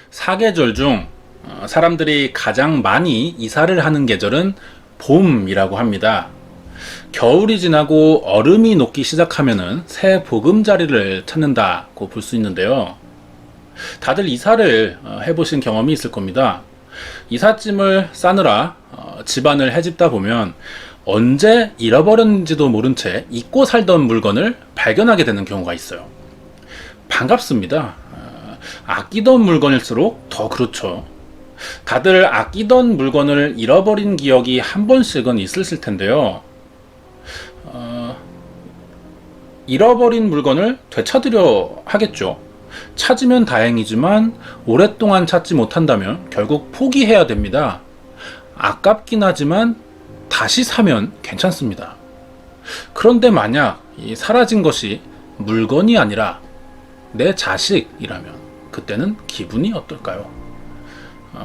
사계절 중 사람들이 가장 많이 이사를 하는 계절은 봄이라고 합니다. 겨울이 지나고 얼음이 녹기 시작하면은 새 보금자리를 찾는다고 볼 수 있는데요. 다들 이사를 해보신 경험이 있을 겁니다. 이삿짐을 싸느라 집안을 헤집다 보면 언제 잃어버렸는지도 모른 채 잊고 살던 물건을 발견하게 되는 경우가 있어요. 반갑습니다. 아끼던 물건일수록 더 그렇죠. 다들 아끼던 물건을 잃어버린 기억이 한 번씩은 있으실 텐데요. 잃어버린 물건을 되찾으려 하겠죠. 찾으면 다행이지만 오랫동안 찾지 못한다면 결국 포기해야 됩니다. 아깝긴 하지만 다시 사면 괜찮습니다. 그런데 만약 이 사라진 것이 물건이 아니라 내 자식이라면 그때는 기분이 어떨까요?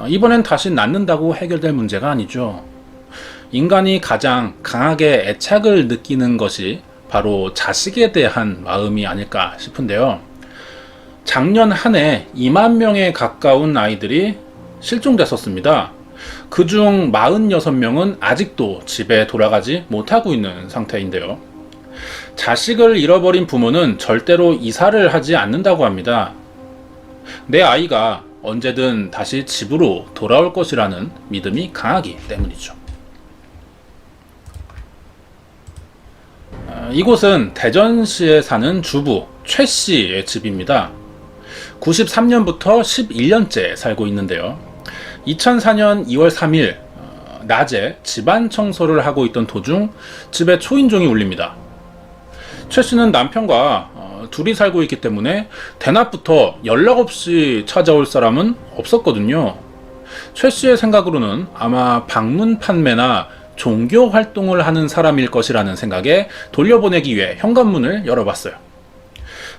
이번엔 다시 낳는다고 해결될 문제가 아니죠. 인간이 가장 강하게 애착을 느끼는 것이 바로 자식에 대한 마음이 아닐까 싶은데요. 작년 한 해 2만 명에 가까운 아이들이 실종됐었습니다. 그중 46명은 아직도 집에 돌아가지 못하고 있는 상태인데요. 자식을 잃어버린 부모는 절대로 이사를 하지 않는다고 합니다. 내 아이가 언제든 다시 집으로 돌아올 것이라는 믿음이 강하기 때문이죠. 이곳은 대전시에 사는 주부 최 씨의 집입니다. 93년부터 11년째 살고 있는데요. 2004년 2월 3일 낮에 집안 청소를 하고 있던 도중 집에 초인종이 울립니다. 최 씨는 남편과 둘이 살고 있기 때문에 대낮부터 연락 없이 찾아올 사람은 없었거든요. 최 씨의 생각으로는 아마 방문 판매나 종교 활동을 하는 사람일 것이라는 생각에 돌려보내기 위해 현관문을 열어봤어요.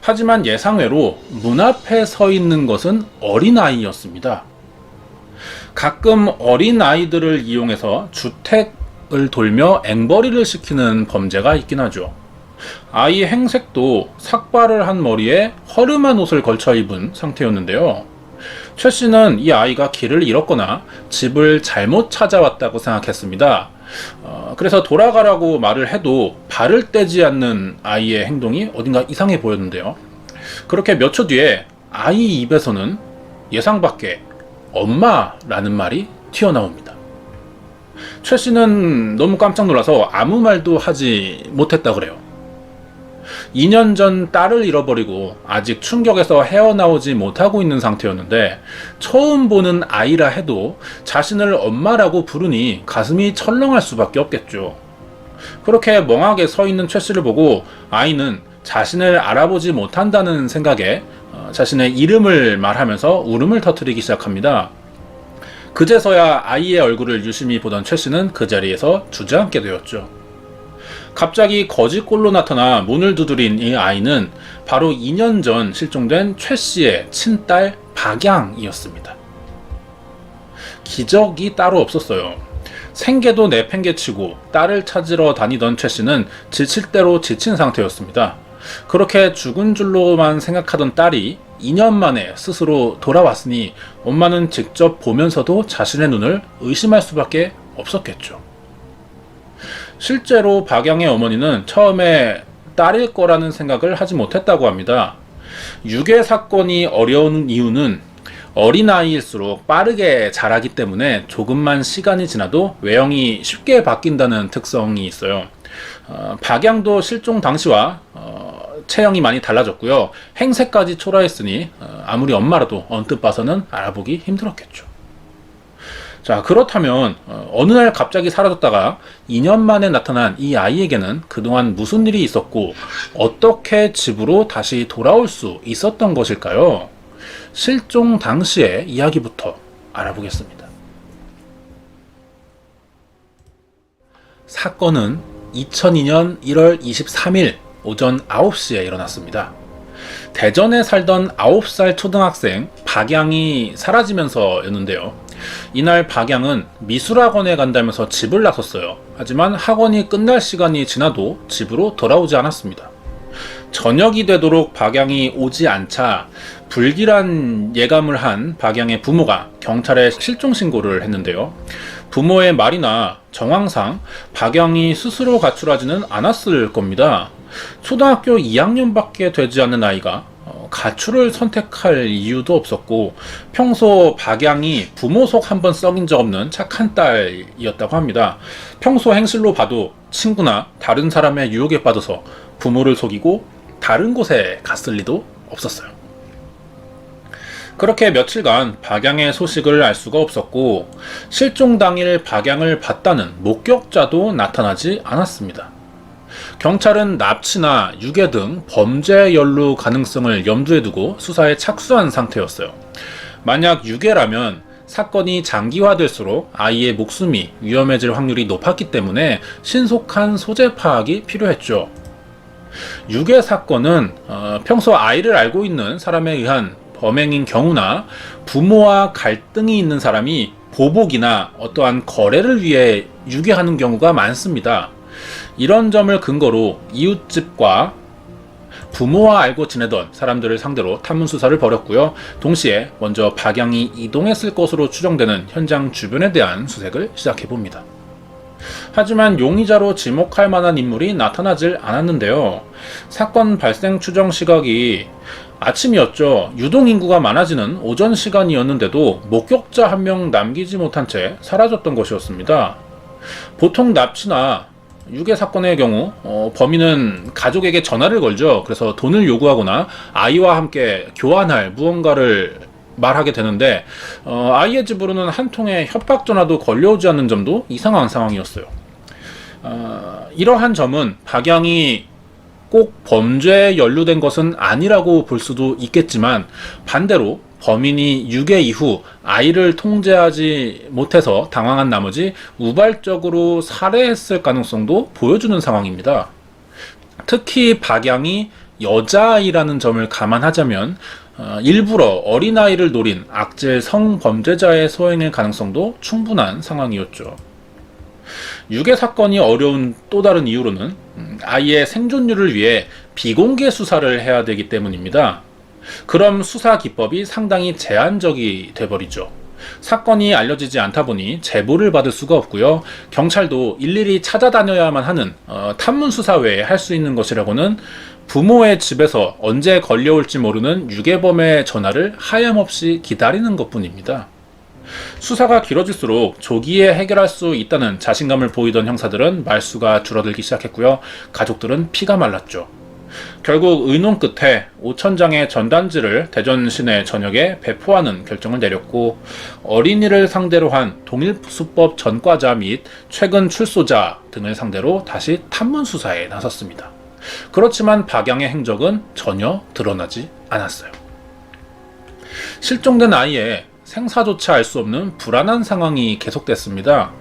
하지만 예상외로 문 앞에 서 있는 것은 어린아이였습니다. 가끔 어린아이들을 이용해서 주택을 돌며 앵벌이를 시키는 범죄가 있긴 하죠. 아이의 행색도 삭발을 한 머리에 허름한 옷을 걸쳐 입은 상태였는데요. 최 씨는 이 아이가 길을 잃었거나 집을 잘못 찾아왔다고 생각했습니다. 그래서 돌아가라고 말을 해도 발을 떼지 않는 아이의 행동이 어딘가 이상해 보였는데요. 그렇게 몇 초 뒤에 아이 입에서는 예상 밖에 엄마라는 말이 튀어나옵니다. 최 씨는 너무 깜짝 놀라서 아무 말도 하지 못했다 그래요. 2년 전 딸을 잃어버리고 아직 충격에서 헤어나오지 못하고 있는 상태였는데 처음 보는 아이라 해도 자신을 엄마라고 부르니 가슴이 철렁할 수밖에 없겠죠. 그렇게 멍하게 서 있는 최 씨를 보고 아이는 자신을 알아보지 못한다는 생각에 자신의 이름을 말하면서 울음을 터뜨리기 시작합니다. 그제서야 아이의 얼굴을 유심히 보던 최 씨는 그 자리에서 주저앉게 되었죠. 갑자기 거지꼴로 나타나 문을 두드린 이 아이는 바로 2년 전 실종된 최 씨의 친딸 박양이었습니다. 기적이 따로 없었어요. 생계도 내팽개치고 딸을 찾으러 다니던 최 씨는 지칠 대로 지친 상태였습니다. 그렇게 죽은 줄로만 생각하던 딸이 2년 만에 스스로 돌아왔으니 엄마는 직접 보면서도 자신의 눈을 의심할 수밖에 없었겠죠. 실제로 박양의 어머니는 처음에 딸일 거라는 생각을 하지 못했다고 합니다. 유괴 사건이 어려운 이유는 어린아이일수록 빠르게 자라기 때문에 조금만 시간이 지나도 외형이 쉽게 바뀐다는 특성이 있어요. 박양도 실종 당시와 체형이 많이 달라졌고요. 행세까지 초라했으니 아무리 엄마라도 언뜻 봐서는 알아보기 힘들었겠죠. 자, 그렇다면 어느 날 갑자기 사라졌다가 2년 만에 나타난 이 아이에게는 그동안 무슨 일이 있었고 어떻게 집으로 다시 돌아올 수 있었던 것일까요? 실종 당시의 이야기부터 알아보겠습니다. 사건은 2002년 1월 23일 오전 9시에 일어났습니다. 대전에 살던 9살 초등학생 박양이 사라지면서였는데요. 이날 박양은 미술학원에 간다면서 집을 나섰어요. 하지만 학원이 끝날 시간이 지나도 집으로 돌아오지 않았습니다. 저녁이 되도록 박양이 오지 않자 불길한 예감을 한 박양의 부모가 경찰에 실종 신고를 했는데요. 부모의 말이나 정황상 박양이 스스로 가출하지는 않았을 겁니다. 초등학교 2학년밖에 되지 않는 아이가 가출을 선택할 이유도 없었고, 평소 박양이 부모 속 한 번 썩인 적 없는 착한 딸이었다고 합니다. 평소 행실로 봐도 친구나 다른 사람의 유혹에 빠져서 부모를 속이고 다른 곳에 갔을 리도 없었어요. 그렇게 며칠간 박양의 소식을 알 수가 없었고, 실종 당일 박양을 봤다는 목격자도 나타나지 않았습니다. 경찰은 납치나 유괴 등 범죄 연루 가능성을 염두에 두고 수사에 착수한 상태였어요. 만약 유괴라면 사건이 장기화될수록 아이의 목숨이 위험해질 확률이 높았기 때문에 신속한 소재 파악이 필요했죠. 유괴 사건은 평소 아이를 알고 있는 사람에 의한 범행인 경우나 부모와 갈등이 있는 사람이 보복이나 어떠한 거래를 위해 유괴하는 경우가 많습니다. 이런 점을 근거로 이웃집과 부모와 알고 지내던 사람들을 상대로 탐문 수사를 벌였고요. 동시에 먼저 박양이 이동했을 것으로 추정되는 현장 주변에 대한 수색을 시작해봅니다. 하지만 용의자로 지목할 만한 인물이 나타나질 않았는데요. 사건 발생 추정 시각이 아침이었죠. 유동인구가 많아지는 오전 시간이었는데도 목격자 한 명 남기지 못한 채 사라졌던 것이었습니다. 보통 납치나 유괴 사건의 경우 범인은 가족에게 전화를 걸죠. 그래서 돈을 요구하거나 아이와 함께 교환할 무언가를 말하게 되는데, 아이의 집으로는 한 통의 협박 전화도 걸려오지 않는 점도 이상한 상황이었어요. 이러한 점은 박양이 꼭 범죄에 연루된 것은 아니라고 볼 수도 있겠지만, 반대로 범인이 유괴 이후 아이를 통제하지 못해서 당황한 나머지 우발적으로 살해했을 가능성도 보여주는 상황입니다. 특히 박양이 여자아이라는 점을 감안하자면 일부러 어린아이를 노린 악질 성범죄자의 소행일 가능성도 충분한 상황이었죠. 유괴 사건이 어려운 또 다른 이유로는 아이의 생존율을 위해 비공개 수사를 해야 되기 때문입니다. 그럼 수사 기법이 상당히 제한적이 돼버리죠. 사건이 알려지지 않다 보니 제보를 받을 수가 없고요. 경찰도 일일이 찾아다녀야만 하는 탐문 수사 외에 할 수 있는 것이라고는 부모의 집에서 언제 걸려올지 모르는 유괴범의 전화를 하염없이 기다리는 것뿐입니다. 수사가 길어질수록 조기에 해결할 수 있다는 자신감을 보이던 형사들은 말수가 줄어들기 시작했고요. 가족들은 피가 말랐죠. 결국 의논 끝에 5,000장의 전단지를 대전 시내 전역에 배포하는 결정을 내렸고, 어린이를 상대로 한 동일수법 전과자 및 최근 출소자 등을 상대로 다시 탐문 수사에 나섰습니다. 그렇지만 박양의 행적은 전혀 드러나지 않았어요. 실종된 아이의 생사조차 알 수 없는 불안한 상황이 계속됐습니다.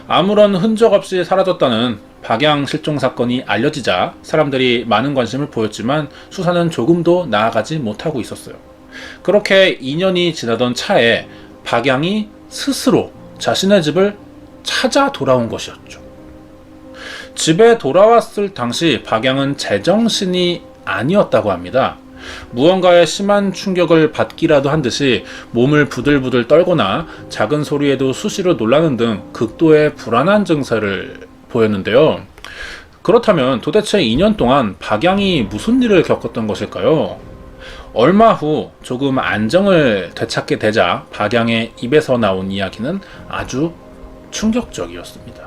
아무런 흔적 없이 사라졌다는 박양 실종 사건이 알려지자 사람들이 많은 관심을 보였지만 수사는 조금도 나아가지 못하고 있었어요. 그렇게 2년이 지나던 차에 박양이 스스로 자신의 집을 찾아 돌아온 것이었죠. 집에 돌아왔을 당시 박양은 제정신이 아니었다고 합니다. 무언가에 심한 충격을 받기라도 한 듯이 몸을 부들부들 떨거나 작은 소리에도 수시로 놀라는 등 극도의 불안한 증세를 보였는데요. 그렇다면 도대체 2년 동안 박양이 무슨 일을 겪었던 것일까요? 얼마 후 조금 안정을 되찾게 되자 박양의 입에서 나온 이야기는 아주 충격적이었습니다.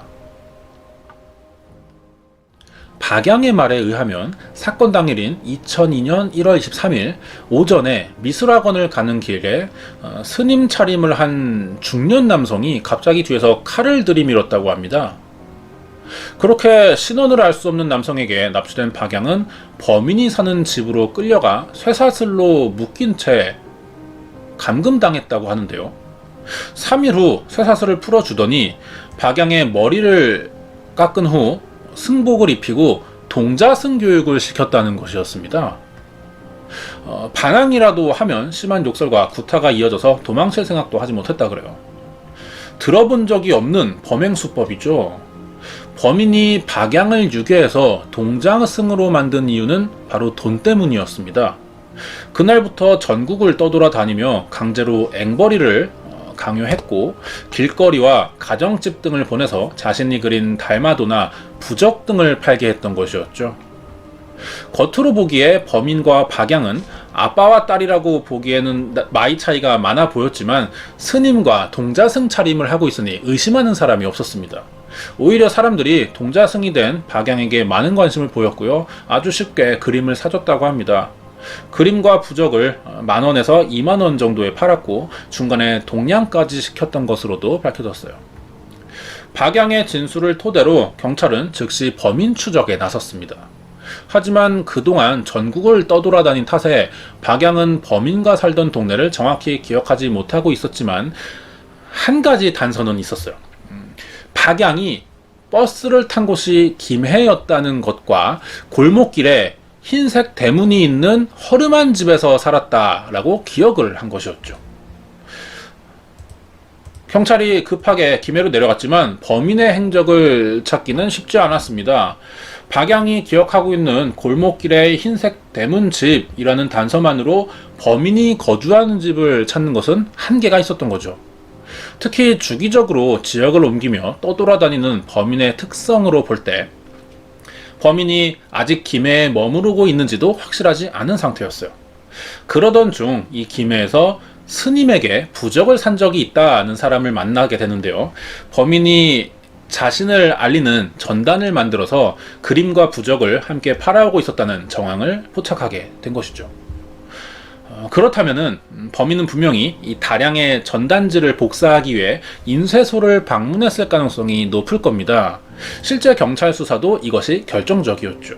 박양의 말에 의하면 사건 당일인 2002년 1월 23일 오전에 미술학원을 가는 길에 스님 차림을 한 중년 남성이 갑자기 뒤에서 칼을 들이밀었다고 합니다. 그렇게 신원을 알 수 없는 남성에게 납치된 박양은 범인이 사는 집으로 끌려가 쇠사슬로 묶인 채 감금당했다고 하는데요. 3일 후 쇠사슬을 풀어주더니 박양의 머리를 깎은 후 승복을 입히고 동자승 교육을 시켰다는 것이었습니다. 반항이라도 하면 심한 욕설과 구타가 이어져서 도망칠 생각도 하지 못했다 그래요. 들어본 적이 없는 범행 수법이죠. 범인이 박양을 유괴해서 동장승으로 만든 이유는 바로 돈 때문이었습니다. 그날부터 전국을 떠돌아다니며 강제로 앵벌이를 강요했고 길거리와 가정집 등을 보내서 자신이 그린 달마도나 부적 등을 팔게 했던 것이었죠. 겉으로 보기에 범인과 박양은 아빠와 딸이라고 보기에는 나이 차이가 많아 보였지만 스님과 동자승 차림을 하고 있으니 의심하는 사람이 없었습니다. 오히려 사람들이 동자승이 된 박양에게 많은 관심을 보였고요. 아주 쉽게 그림을 사줬다고 합니다. 그림과 부적을 10,000원에서 20,000원 정도에 팔았고 중간에 동냥까지 시켰던 것으로도 밝혀졌어요. 박양의 진술을 토대로 경찰은 즉시 범인 추적에 나섰습니다. 하지만 그동안 전국을 떠돌아다닌 탓에 박양은 범인과 살던 동네를 정확히 기억하지 못하고 있었지만 한 가지 단서는 있었어요. 박양이 버스를 탄 곳이 김해였다는 것과 골목길에 흰색 대문이 있는 허름한 집에서 살았다라고 기억을 한 것이었죠. 경찰이 급하게 김해로 내려갔지만 범인의 행적을 찾기는 쉽지 않았습니다. 박양이 기억하고 있는 골목길의 흰색 대문집이라는 단서만으로 범인이 거주하는 집을 찾는 것은 한계가 있었던 거죠. 특히 주기적으로 지역을 옮기며 떠돌아다니는 범인의 특성으로 볼 때 범인이 아직 김해에 머무르고 있는지도 확실하지 않은 상태였어요. 그러던 중 이 김해에서 스님에게 부적을 산 적이 있다는 사람을 만나게 되는데요. 범인이 자신을 알리는 전단을 만들어서 그림과 부적을 함께 팔아오고 있었다는 정황을 포착하게 된 것이죠. 그렇다면은 범인은 분명히 이 다량의 전단지를 복사하기 위해 인쇄소를 방문했을 가능성이 높을 겁니다. 실제 경찰 수사도 이것이 결정적이었죠.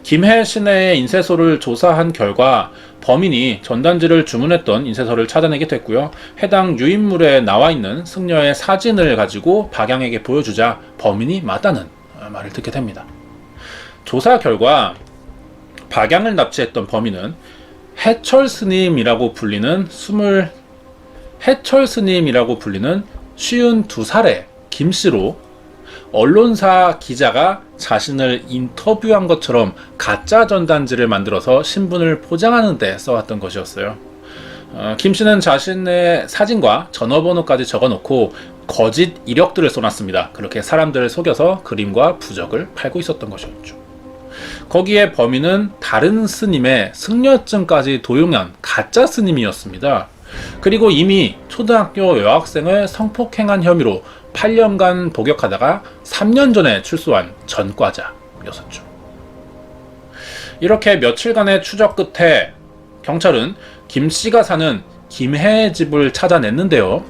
김해 시내의 인쇄소를 조사한 결과 범인이 전단지를 주문했던 인쇄소를 찾아내게 됐고요. 해당 유인물에 나와 있는 승려의 사진을 가지고 박양에게 보여주자 범인이 맞다는 말을 듣게 됩니다. 조사 결과 박양을 납치했던 범인은 해철 스님이라고 불리는 52살의 김씨로 언론사 기자가 자신을 인터뷰한 것처럼 가짜 전단지를 만들어서 신분을 포장하는 데 써왔던 것이었어요. 김씨는 자신의 사진과 전화번호까지 적어놓고 거짓 이력들을 써놨습니다. 그렇게 사람들을 속여서 그림과 부적을 팔고 있었던 것이었죠. 거기에 범인은 다른 스님의 승려증까지 도용한 가짜 스님이었습니다. 그리고 이미 초등학교 여학생을 성폭행한 혐의로 8년간 복역하다가 3년 전에 출소한 전과자였었죠. 이렇게 며칠간의 추적 끝에 경찰은 김씨가 사는 김해의 집을 찾아냈는데요.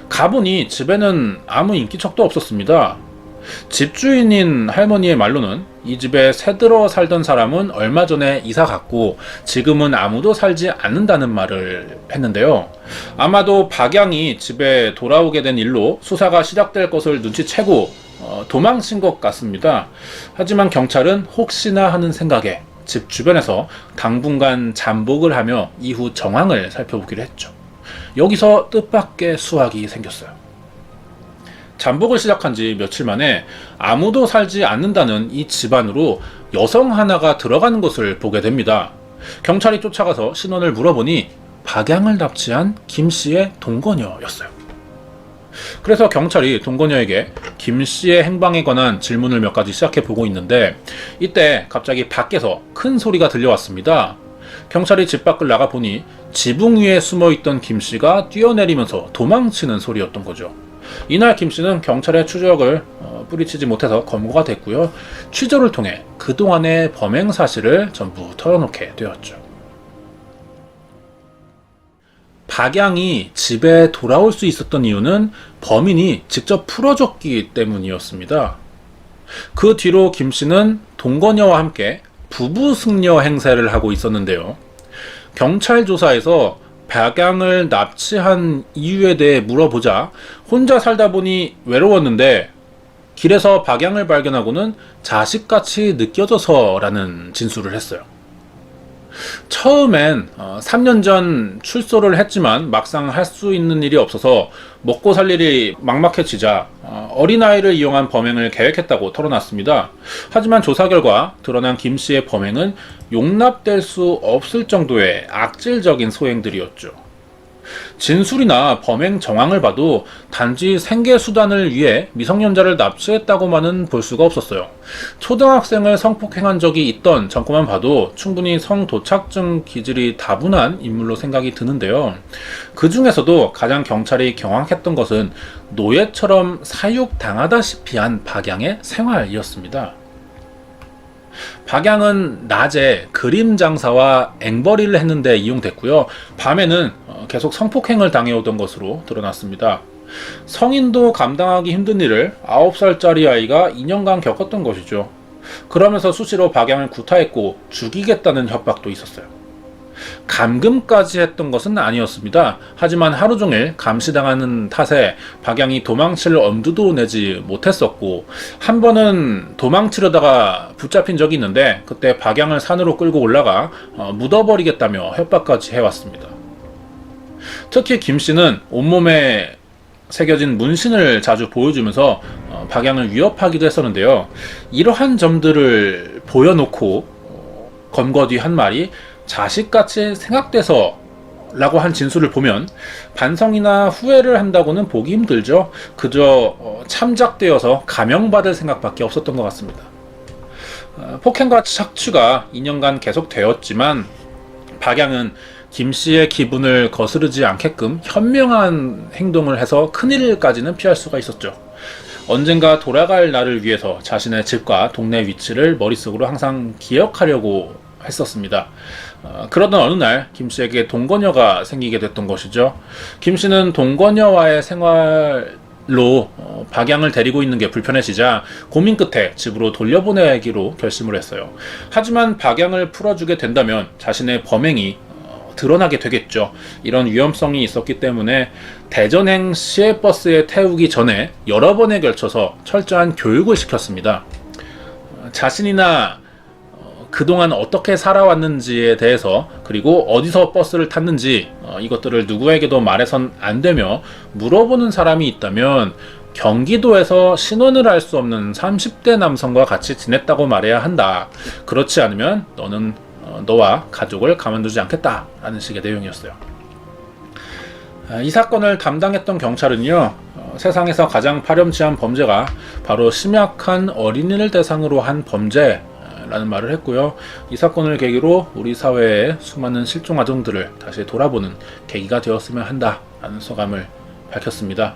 가보니 집에는 아무 인기척도 없었습니다. 집주인인 할머니의 말로는 이 집에 새들어 살던 사람은 얼마 전에 이사 갔고 지금은 아무도 살지 않는다는 말을 했는데요. 아마도 박양이 집에 돌아오게 된 일로 수사가 시작될 것을 눈치채고 도망친 것 같습니다. 하지만 경찰은 혹시나 하는 생각에 집 주변에서 당분간 잠복을 하며 이후 정황을 살펴보기로 했죠. 여기서 뜻밖의 수확이 생겼어요. 잠복을 시작한 지 며칠 만에 아무도 살지 않는다는 이 집안으로 여성 하나가 들어가는 것을 보게 됩니다. 경찰이 쫓아가서 신원을 물어보니 박양을 납치한 김씨의 동거녀였어요. 그래서 경찰이 동거녀에게 김씨의 행방에 관한 질문을 몇 가지 시작해보고 있는데 이때 갑자기 밖에서 큰 소리가 들려왔습니다. 경찰이 집 밖을 나가보니 지붕 위에 숨어있던 김씨가 뛰어내리면서 도망치는 소리였던 거죠. 이날 김씨는 경찰의 추적을 뿌리치지 못해서 검거가 됐고요. 취조를 통해 그동안의 범행 사실을 전부 털어놓게 되었죠. 박양이 집에 돌아올 수 있었던 이유는 범인이 직접 풀어줬기 때문이었습니다. 그 뒤로 김씨는 동거녀와 함께 부부 승려 행세를 하고 있었는데요. 경찰 조사에서 박양을 납치한 이유에 대해 물어보자 혼자 살다 보니 외로웠는데 길에서 박양을 발견하고는 자식같이 느껴져서라는 진술을 했어요. 처음엔 3년 전 출소를 했지만 막상 할 수 있는 일이 없어서 먹고 살 일이 막막해지자 어린아이를 이용한 범행을 계획했다고 털어놨습니다. 하지만 조사 결과 드러난 김 씨의 범행은 용납될 수 없을 정도의 악질적인 소행들이었죠. 진술이나 범행 정황을 봐도 단지 생계 수단을 위해 미성년자를 납치했다고만은 볼 수가 없었어요. 초등학생을 성폭행한 적이 있던 전과만 봐도 충분히 성도착증 기질이 다분한 인물로 생각이 드는데요. 그 중에서도 가장 경찰이 경악했던 것은 노예처럼 사육당하다시피 한 박양의 생활이었습니다. 박양은 낮에 그림 장사와 앵벌이를 했는데 이용됐고요. 밤에는 계속 성폭행을 당해오던 것으로 드러났습니다. 성인도 감당하기 힘든 일을 9살짜리 아이가 2년간 겪었던 것이죠. 그러면서 수시로 박양을 구타했고 죽이겠다는 협박도 있었어요. 감금까지 했던 것은 아니었습니다. 하지만 하루 종일 감시당하는 탓에 박양이 도망칠 엄두도 내지 못했었고, 한 번은 도망치려다가 붙잡힌 적이 있는데 그때 박양을 산으로 끌고 올라가 묻어버리겠다며 협박까지 해왔습니다. 특히 김 씨는 온몸에 새겨진 문신을 자주 보여주면서 박양을 위협하기도 했었는데요. 이러한 점들을 보여놓고 검거 뒤 한 말이 자식같이 생각돼서 라고 한 진술을 보면 반성이나 후회를 한다고는 보기 힘들죠. 그저 참작되어서 감형받을 생각밖에 없었던 것 같습니다. 폭행과 착취가 2년간 계속되었지만 박양은 김 씨의 기분을 거스르지 않게끔 현명한 행동을 해서 큰일까지는 피할 수가 있었죠. 언젠가 돌아갈 날을 위해서 자신의 집과 동네 위치를 머릿속으로 항상 기억하려고 했었습니다. 그러던 어느 날 김 씨에게 동거녀가 생기게 됐던 것이죠. 김 씨는 동거녀와의 생활로 박양을 데리고 있는 게 불편해지자 고민 끝에 집으로 돌려보내기로 결심을 했어요. 하지만 박양을 풀어주게 된다면 자신의 범행이 드러나게 되겠죠. 이런 위험성이 있었기 때문에 대전행 시외버스에 태우기 전에 여러 번에 걸쳐서 철저한 교육을 시켰습니다. 자신이나 그동안 어떻게 살아왔는지에 대해서, 그리고 어디서 버스를 탔는지 이것들을 누구에게도 말해선 안 되며, 물어보는 사람이 있다면 경기도에서 신원을 알 수 없는 30대 남성과 같이 지냈다고 말해야 한다. 그렇지 않으면 너는 너와 가족을 가만두지 않겠다 라는 식의 내용이었어요. 이 사건을 담당했던 경찰은요, 세상에서 가장 파렴치한 범죄가 바로 심약한 어린이를 대상으로 한 범죄라는 말을 했고요. 이 사건을 계기로 우리 사회의 수많은 실종 아동들을 다시 돌아보는 계기가 되었으면 한다라는 소감을 밝혔습니다.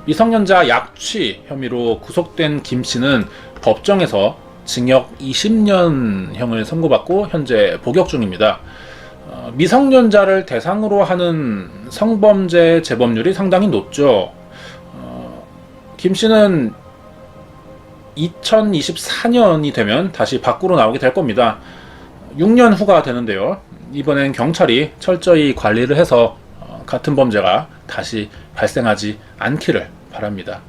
미성년자 약취 혐의로 구속된 김 씨는 법정에서 징역 20년형을 선고받고 현재 복역 중입니다. 미성년자를 대상으로 하는 성범죄 재범률이 상당히 높죠. 김 씨는 2024년이 되면 다시 밖으로 나오게 될 겁니다. 6년 후가 되는데요. 이번엔 경찰이 철저히 관리를 해서 같은 범죄가 다시 발생하지 않기를 바랍니다.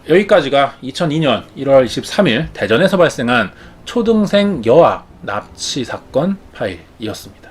여기까지가 2002년 1월 23일 대전에서 발생한 초등생 여아 납치 사건 파일이었습니다.